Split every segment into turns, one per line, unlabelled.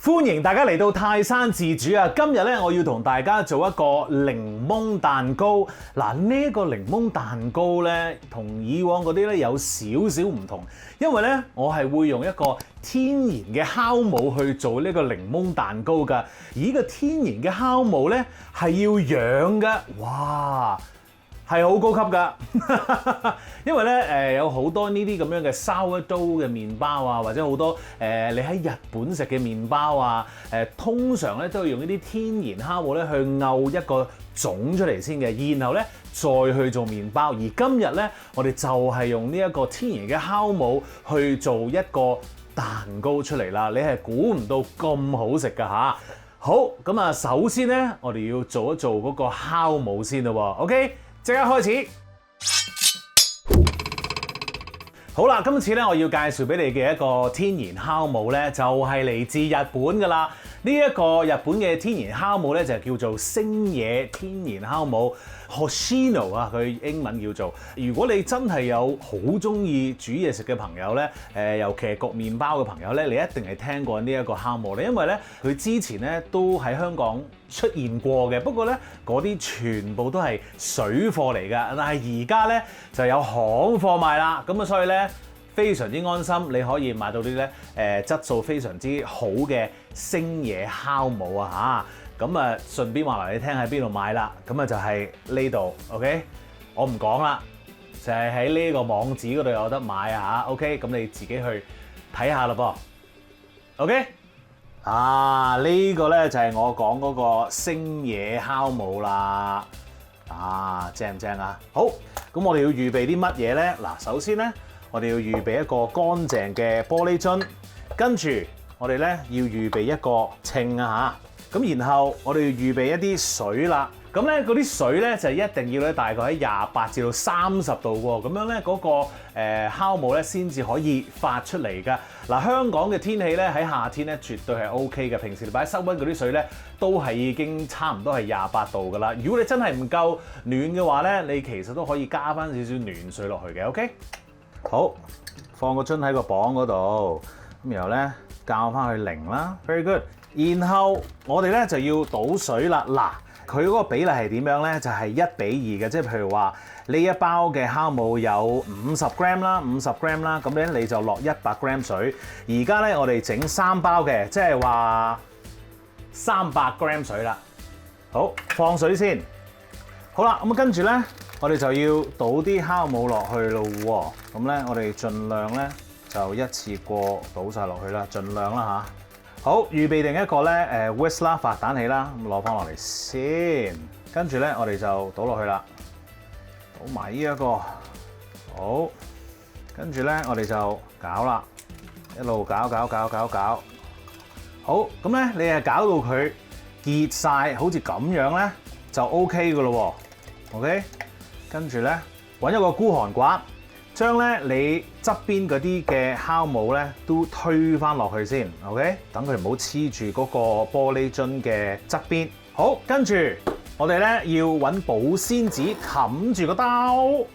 歡迎大家嚟到泰山自主啊！今日咧，我要同大家做一個檸檬蛋糕。嗱，呢個檸檬蛋糕咧，同以往嗰啲咧有少少唔同，因為咧，我係會用一個天然嘅酵母去做呢個檸檬蛋糕㗎。而呢個天然嘅酵母咧，係要養㗎。哇！係好高級㗎，因為咧有好多呢啲咁樣嘅 sourdough 嘅麵包啊，或者好多你喺日本食嘅麵包啊，通常咧都係用呢啲天然酵母咧去漚一個種出嚟先嘅，然後咧再去做麵包。而今日咧，我哋就係用呢一個天然嘅酵母去做一個蛋糕出嚟啦。你係估唔到咁好食㗎嚇！好，咁啊，首先咧，我哋要做一做嗰個酵母先咯喎 ，OK？即刻開始。好啦，今次咧我要介紹俾你嘅一個天然酵母咧，就係嚟自日本噶啦。呢一個日本嘅天然酵母咧就叫做星野天然酵母 Hoshino 啊，佢英文叫做。如果你真係有好中意煮嘢食嘅朋友咧，尤其係焗麵包嘅朋友咧，你一定係聽過呢一個酵母咧，因為咧佢之前咧都喺香港出現過嘅，不過咧嗰啲全部都係水貨嚟㗎，但係而家咧就有行貨賣啦，咁啊所以咧非常之安心，你可以買到啲咧質素非常之好嘅星野酵母啊嚇，咁啊順便話埋你聽喺邊度買啦，咁啊就係呢度 ，OK， 我唔講啦，就係喺呢個網址嗰度有得買啊嚇 ，OK， 咁你自己去睇下啦噃 ，OK。啊！呢個咧就係我講嗰個星野酵母啦。啊，正唔正啊？好，咁我哋要預備啲乜嘢咧？嗱，首先咧，我哋要預備一個乾淨嘅玻璃樽，跟住我哋咧要預備一個稱啊嚇。咁然後我哋要預備一啲水啦。咁咧嗰啲水咧就一定要咧大概喺28至到30度喎，咁樣咧嗰個酵母咧先至可以發出嚟㗎。嗱，香港嘅天氣咧喺夏天咧絕對係 OK 嘅，平時你擺室溫嗰啲水咧都係已經差唔多係28度㗎啦。如果你真係唔夠暖嘅話咧，你其實都可以加翻少少暖水落去嘅。OK， 好，放個樽喺個磅嗰度，咁然後咧校翻去0啦 ，very good。然後我哋咧就要倒水啦，嗱。佢嗰個比例係點樣咧？就係1比2嘅，即係譬如話呢一包嘅酵母有50 gram 啦，50 gram 啦，咁咧你就落100 gram 水。而家咧我哋整3包嘅，即係話300 gram 水啦。好，放水先。好啦，咁啊跟住咧，我哋就要倒啲酵母落去咯喎。咁咧我哋盡量咧就一次過倒晒落去啦，盡量啦嚇。好，預備定一個咧whisk 啦，發蛋器啦，咁攞翻落嚟先，跟住咧我哋就倒落去啦，倒埋呢一個，好，跟住咧我哋就攪啦，一路攪，好，咁咧你係攪到佢結晒，好似咁樣咧就 OK 噶咯喎 ，OK， 跟住咧揾一個孤寒刮。將咧你側邊嗰啲嘅酵母咧都推翻落去先 ，OK？ 等佢唔好黐住嗰個玻璃樽嘅側邊。好，跟住我哋咧要揾保鮮紙冚住個兜，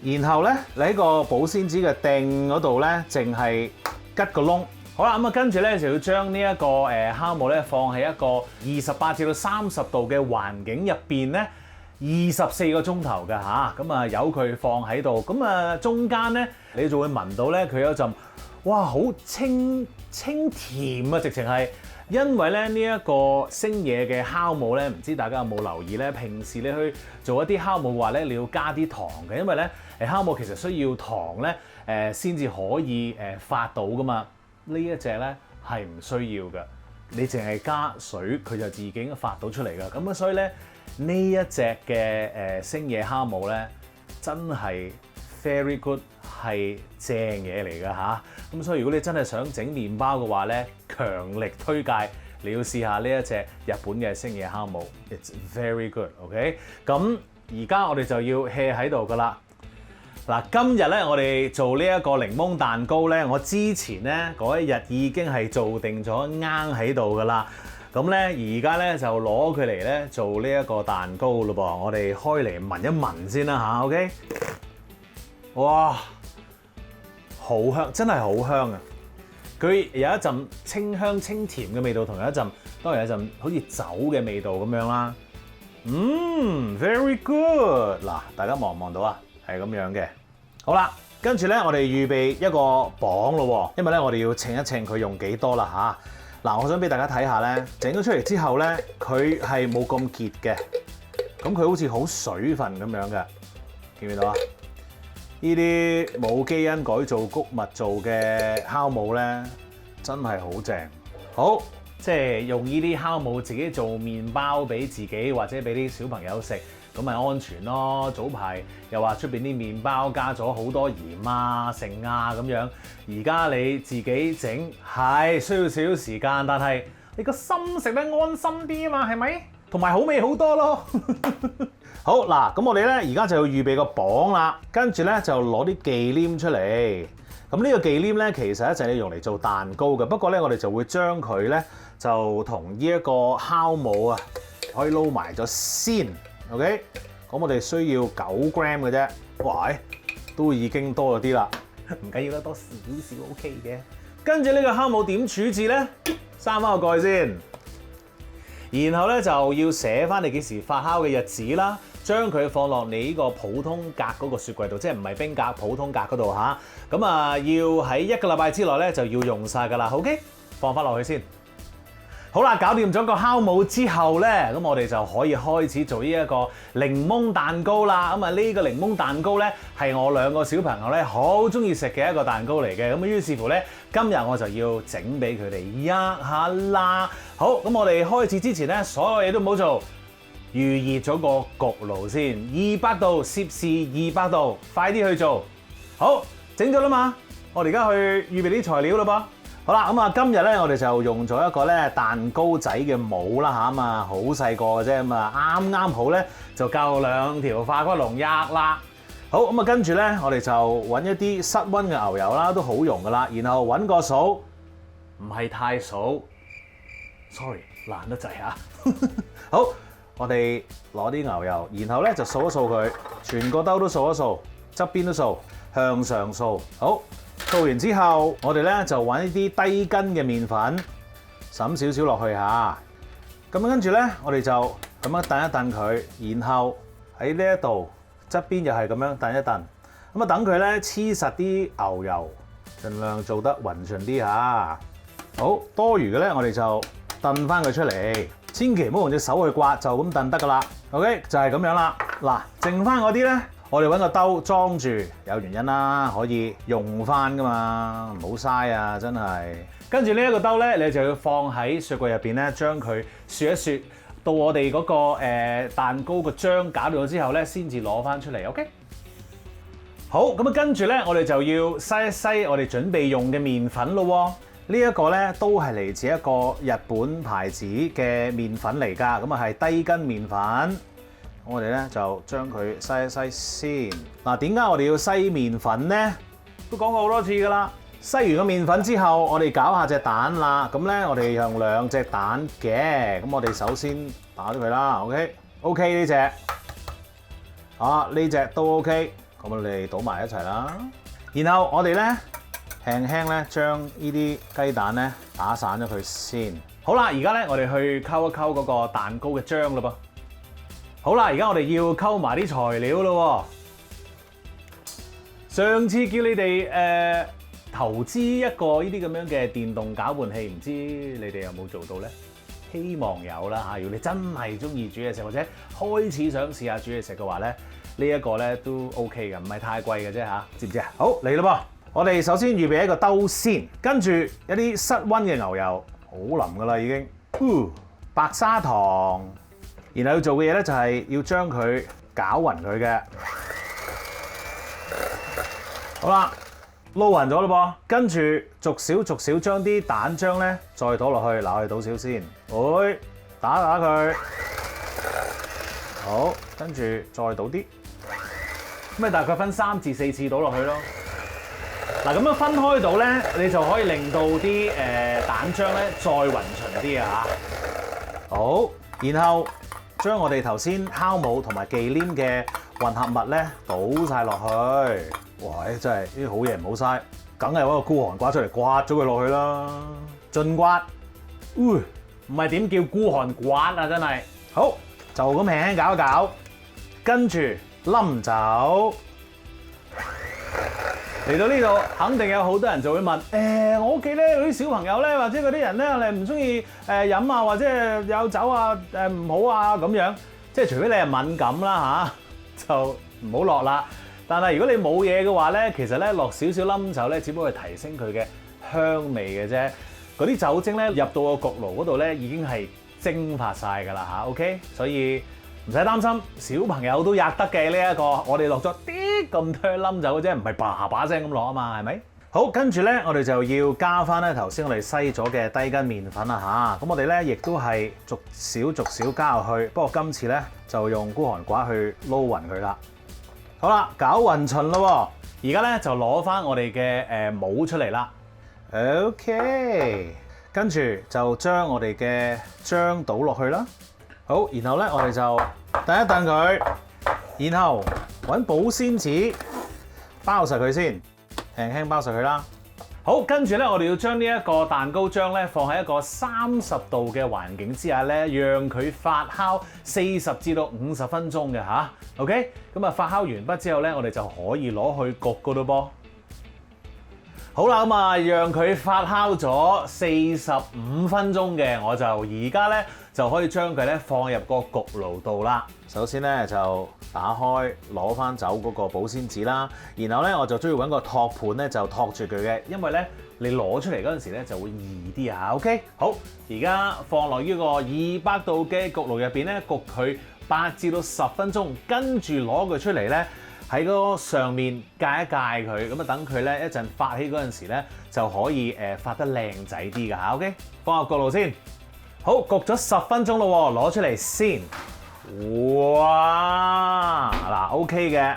然後咧你喺個保鮮紙嘅頂嗰度咧，淨係吉個窿。好啦，咁啊跟住咧就要將呢一個酵母咧放喺一個28至到30度嘅環境入邊咧。24個鐘頭㗎吓，咁啊由佢放喺度，咁啊中間咧你就會聞到咧佢有陣哇好清甜啊，直情係，因為咧呢一個星野嘅酵母咧，唔知大家有冇留意咧？平時你去做一啲酵母話咧，你要加啲糖嘅，因為咧酵母其實需要糖咧先至可以發到㗎嘛。呢一隻咧係唔需要㗎，你淨係加水佢就自己發到出嚟㗎。咁啊所以咧。呢一隻嘅星野酵母咧，真係 very good， 係正嘢嚟㗎吓。咁所以如果你真係想整麵包嘅話咧，強力推介你要試下呢一隻日本嘅星野酵母 ，it's very good，OK？咁而家我哋就要 hea 喺度㗎啦。嗱，今日咧我哋做呢一個檸檬蛋糕咧，我之前咧嗰一日已經係做定咗啱喺度㗎啦。咁咧，而家咧就攞佢嚟咧做呢一個蛋糕咯噃，我哋開嚟聞一聞先啦嚇 ，OK？ 哇，好香，真係好香啊！佢有一陣清香清甜嘅味道，同有一陣當然有一陣好似酒嘅味道咁樣啦。Very good。嗱，大家望唔望到啊？係咁樣嘅。好啦，跟住咧，我哋預備一個磅咯，因為咧我哋要稱一稱佢用幾多啦嚇。嗱，我想俾大家睇下咧，整咗出嚟之後咧，佢係冇咁結嘅，咁佢好似好水分咁樣嘅，見唔見到啊？呢啲冇基因改造穀物做嘅酵母咧，真係好正。好，即係用呢啲酵母自己做麵包俾自己或者俾啲小朋友食，咁咪安全咯。早排又話出邊啲麵包加咗好多鹽啊、剩啊咁樣，而家你自己整係需要少少時間，但係你個心食得安心啲啊嘛，係咪？同埋好味好多咯。好嗱，咁我哋咧而家就要預備個磅啦，跟住咧就攞啲忌廉出嚟。咁呢個忌廉咧其實一陣要用嚟做蛋糕嘅，不過咧我哋就會將佢咧就同呢一個酵母啊可以撈埋咗先。OK， 咁我哋需要9 gram 嘅啫。哇，都已經多咗啲啦，唔緊要啦，多少少 OK 嘅。跟住呢個酵母點處置咧？閂翻個蓋先。然後咧就要寫翻你幾時發酵嘅日子啦，將佢放落你呢個普通格嗰個雪櫃度，即係唔係冰格，普通格嗰度嚇。咁啊，要喺1個禮拜之內咧就要用晒㗎啦。OK， 放翻落去先。好啦，搞掂咗個酵母之後咧，咁我哋就可以開始做呢一個檸檬蛋糕啦。咁啊，呢個檸檬蛋糕咧係我2個小朋友咧好中意食嘅一個蛋糕嚟嘅。咁於是乎咧，今日我就要整俾佢哋一下啦。好，咁我哋開始之前咧，所有嘢都唔好做，預熱咗個焗爐先，200度攝氏200度，快啲去做。好，整咗啦嘛，我哋而家去預備啲材料啦噃。好啦，咁啊今日咧我哋就用咗一個咧蛋糕仔嘅模啦嚇，咁啊好細個嘅啫，咁啊啱啱好咧就夠2條化骨龍壓啦。好，咁啊跟住咧我哋就揾一啲室溫嘅牛油啦，都好溶噶啦，然後揾個數，唔係太數 ，sorry 懶得滯嚇。好，我哋攞啲牛油，然後咧就掃一掃佢，全個兜都掃一掃，側邊都掃，向上掃。好。做完之後，我哋咧就揾一啲低筋嘅麵粉，揼少少落去嚇。咁跟住咧，我哋就咁樣燉一燉佢，然後喺呢一度側邊又係咁樣燉一燉。咁啊等佢咧黐實啲牛油，盡量做得勻順啲嚇。好，多餘嘅咧，我哋就燉翻佢出嚟，千祈唔好用隻手去刮，就咁燉得噶啦。OK， 就係咁樣啦。嗱，剩翻嗰啲咧。我哋揾個兜裝住，有原因啦，可以用翻噶嘛，唔好嘥啊，真係。跟住呢一個兜咧，你就要放喺雪櫃入邊咧，將佢雪一雪，到我哋嗰個蛋糕個漿搞掂咗之後咧，先至攞翻出嚟。OK。好，咁啊跟住咧，我哋就要篩一篩我哋準備用嘅麵粉咯。呢一個咧都係嚟自一個日本牌子嘅麵粉嚟㗎，咁啊係低筋麵粉。我哋咧就將佢篩一篩先。嗱，點解我哋要篩麵粉咧？都講過好多次㗎啦。篩完個麵粉之後，我哋攪下隻蛋啦。咁咧，我哋用2隻蛋嘅。咁我哋首先打咗佢啦。OK 呢隻。呢隻都 OK。咁我哋倒埋一齊啦。然後我哋咧輕輕咧將呢啲雞蛋咧打散咗佢先。好啦，而家咧我哋去溝一溝嗰個蛋糕嘅漿嘞噃。好啦，而家我哋要溝埋啲材料咯。上次叫你哋投資一個呢啲咁樣嘅電動攪拌器，唔知你哋有冇做到咧？希望有啦嚇。如果你真係中意煮嘢食，或者開始想試下煮嘢食嘅話咧，呢一個咧都 OK 嘅，唔係太貴嘅啫嚇，知唔知啊？好，嚟啦噃！我哋首先預備一個兜先，跟住一啲室溫嘅牛油，好腍噶啦已經。白砂糖。然後要做嘅嘢咧，就係要將佢攪勻佢嘅。好啦，撈勻咗咯噃，跟住逐少將啲蛋漿咧再倒落去，嗱我哋倒少先，會打佢。好，跟住再倒啲，咁咪大概分3至4次倒落去咯。嗱咁樣分開倒咧，你就可以令到啲蛋漿咧再勻循啲啊嚇。好，然後將我哋頭先酵母同埋忌廉嘅混合物咧倒晒落去。哇！真係呢啲好嘢唔好嘥。梗係揾個孤寒刮出嚟刮咗佢落去啦，盡刮。唔係點叫孤寒刮啊！真係好，就咁輕輕搞一搞，跟住冧走。嚟到呢度，肯定有好多人就會問：我屋企咧嗰啲小朋友咧，或者嗰啲人咧，你唔中意飲啊，或者有酒啊唔好啊咁樣。即係除非你係敏感啦就唔好落啦。但係如果你冇嘢嘅話咧，其實咧落少少冧酒咧，只不過係提升佢嘅香味嘅啫。嗰啲酒精咧入到個焗爐嗰度咧，已經係蒸發晒㗎啦OK，所以唔使擔心，小朋友都吔得嘅呢一個。我哋落咗啲咁多冧酒嘅啫，唔係叭叭聲咁落啊嘛，係咪？好，跟住咧，我哋就要加翻咧頭先我哋篩咗嘅低筋麵粉啦咁我哋咧亦都係逐少加落去，不過今次咧就用孤寒刮去撈勻佢啦。好啦，搞勻勻咯，而家咧就攞翻我哋嘅模出嚟啦。OK， 跟住就將我哋嘅漿倒落去啦。好，然後咧我哋就扽一扽佢，然後揾保鮮紙包實佢先，輕輕包實佢啦。好，跟住咧我哋要將呢一個蛋糕漿咧放喺一個30度嘅環境之下咧，讓佢發酵40至到50分鐘嘅OK， 咁啊發酵完畢之後咧，我哋就可以攞去焗噶咯噃。好啦，咁啊，讓佢發酵咗45分鐘嘅，我就而家咧就可以將佢咧放入個焗爐度啦。首先咧就打開，攞翻走嗰個保鮮紙啦，然後咧我就中意揾個托盤咧就托住佢嘅，因為咧你攞出嚟嗰陣時咧就會易啲OK， 好，而家放落呢個200度嘅焗爐入邊咧焗佢8至到10分鐘，跟住攞佢出嚟咧。喺嗰上面界一界佢，咁啊等佢咧一陣發起嗰陣時咧就可以發得靚仔啲㗎OK， 放入焗爐先。好，焗咗10分鐘咯，攞出嚟先。哇！嗱 OK 嘅，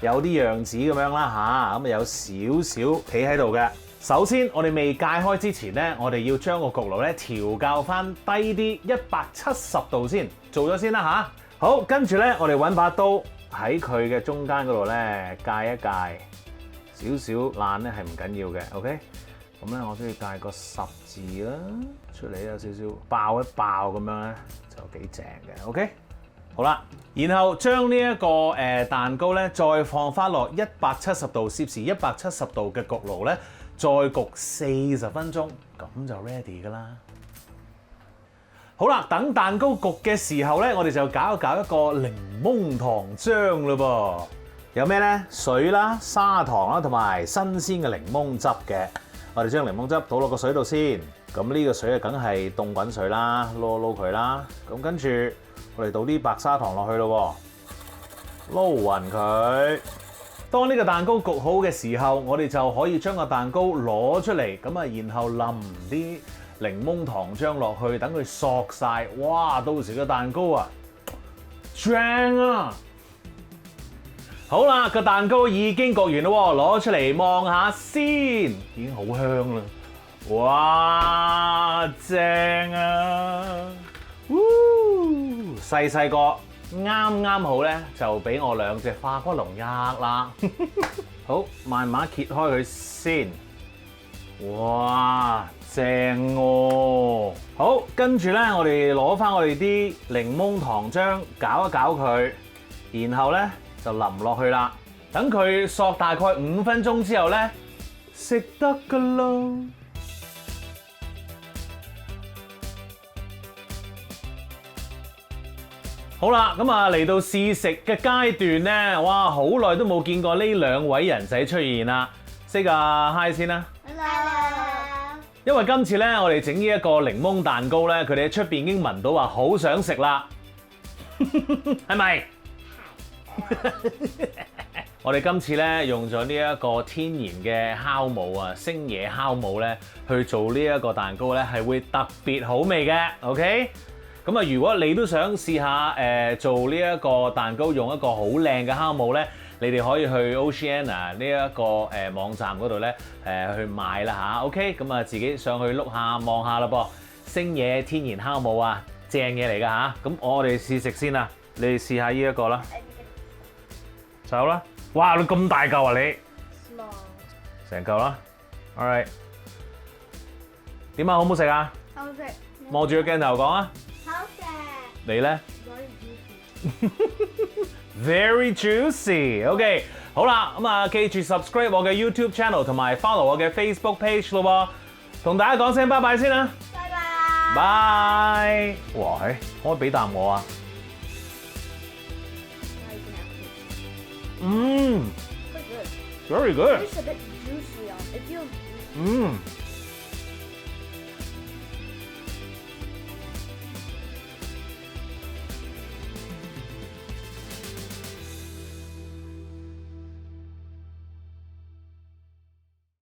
有啲樣子咁樣啦咁啊有少少皮喺度嘅。首先我哋未界開之前咧，我哋要將個焗爐咧調校翻低啲170度先，做咗先啦好，跟住咧我哋揾把刀。喺佢嘅中間嗰度咧，界一界，少少爛咧係唔緊要嘅 ，OK。咁咧我都要界個10字啦，出嚟有少少爆一爆咁樣咧，就幾正嘅 ，OK。好啦，然後將呢一個蛋糕咧，再放翻落170度攝氏170度嘅焗爐咧，再焗40分鐘，咁就 ready 㗎啦。好啦，等蛋糕焗嘅時候咧，我哋就搞一個檸檬糖漿嘞噃。有咩咧？水啦、砂糖啦，同埋新鮮嘅檸檬汁嘅。我哋將檸檬汁倒落個水度先。咁呢個水啊，梗係凍滾水啦，撈一撈佢啦。咁跟住我哋倒啲白砂糖落去咯，撈勻佢。當呢個蛋糕焗好嘅時候，我哋就可以將個蛋糕攞出嚟，咁啊，然後淋啲檸檬糖漿落去，等佢索晒，哇！到時個蛋糕啊，正啊！好啦，個蛋糕已經焗完咯，攞出嚟望下先，已經好香啦！哇，正啊！細細個啱啱好咧，就俾我2隻化骨龍吔啦。好，慢慢揭開佢先。哇，正喎！好，跟住咧，我哋攞翻我哋啲檸檬糖漿，攪一攪佢，然後咧就淋落去啦。等佢索大概5分鐘之後咧，食得噶啦。好啦，咁啊嚟到試食嘅階段咧，哇！好耐都冇見過呢2位人仔出現啦。識啊 ，Hi 先啦。Hello。因為今次咧，我哋整呢一個檸檬蛋糕咧，佢哋喺出邊已經聞到話好想食啦，係咪？我哋今次咧用咗呢一個天然嘅酵母啊，星野酵母咧去做呢一個蛋糕咧，係會特別好味嘅。OK。咁啊，如果你都想試下做呢一個蛋糕，用一個好靚嘅酵母咧，你哋可以去 Oceania 呢一個網站嗰度咧去買啦嚇。OK， 咁啊自己上去碌下望下啦噃，星野天然酵母啊，正嘢嚟㗎嚇。咁我哋試食先啦，你哋試下呢一個啦，走啦！哇，你咁大嚿啊你成嚿啦。All right， 點啊？好唔好食啊？
好食。
望住個鏡頭講啊！
好食。
你咧
Very juicy。
？Very juicy。OK， 好啦，咁啊記住 subscribe 我嘅 YouTube channel 同埋 follow 我嘅 Facebook page 咯喎，同大家講聲拜拜先啦。
拜拜。
拜。哇，可唔可以俾啖我啊？Pretty
good.
Very good。
It's a bit juicy. It feels juicy.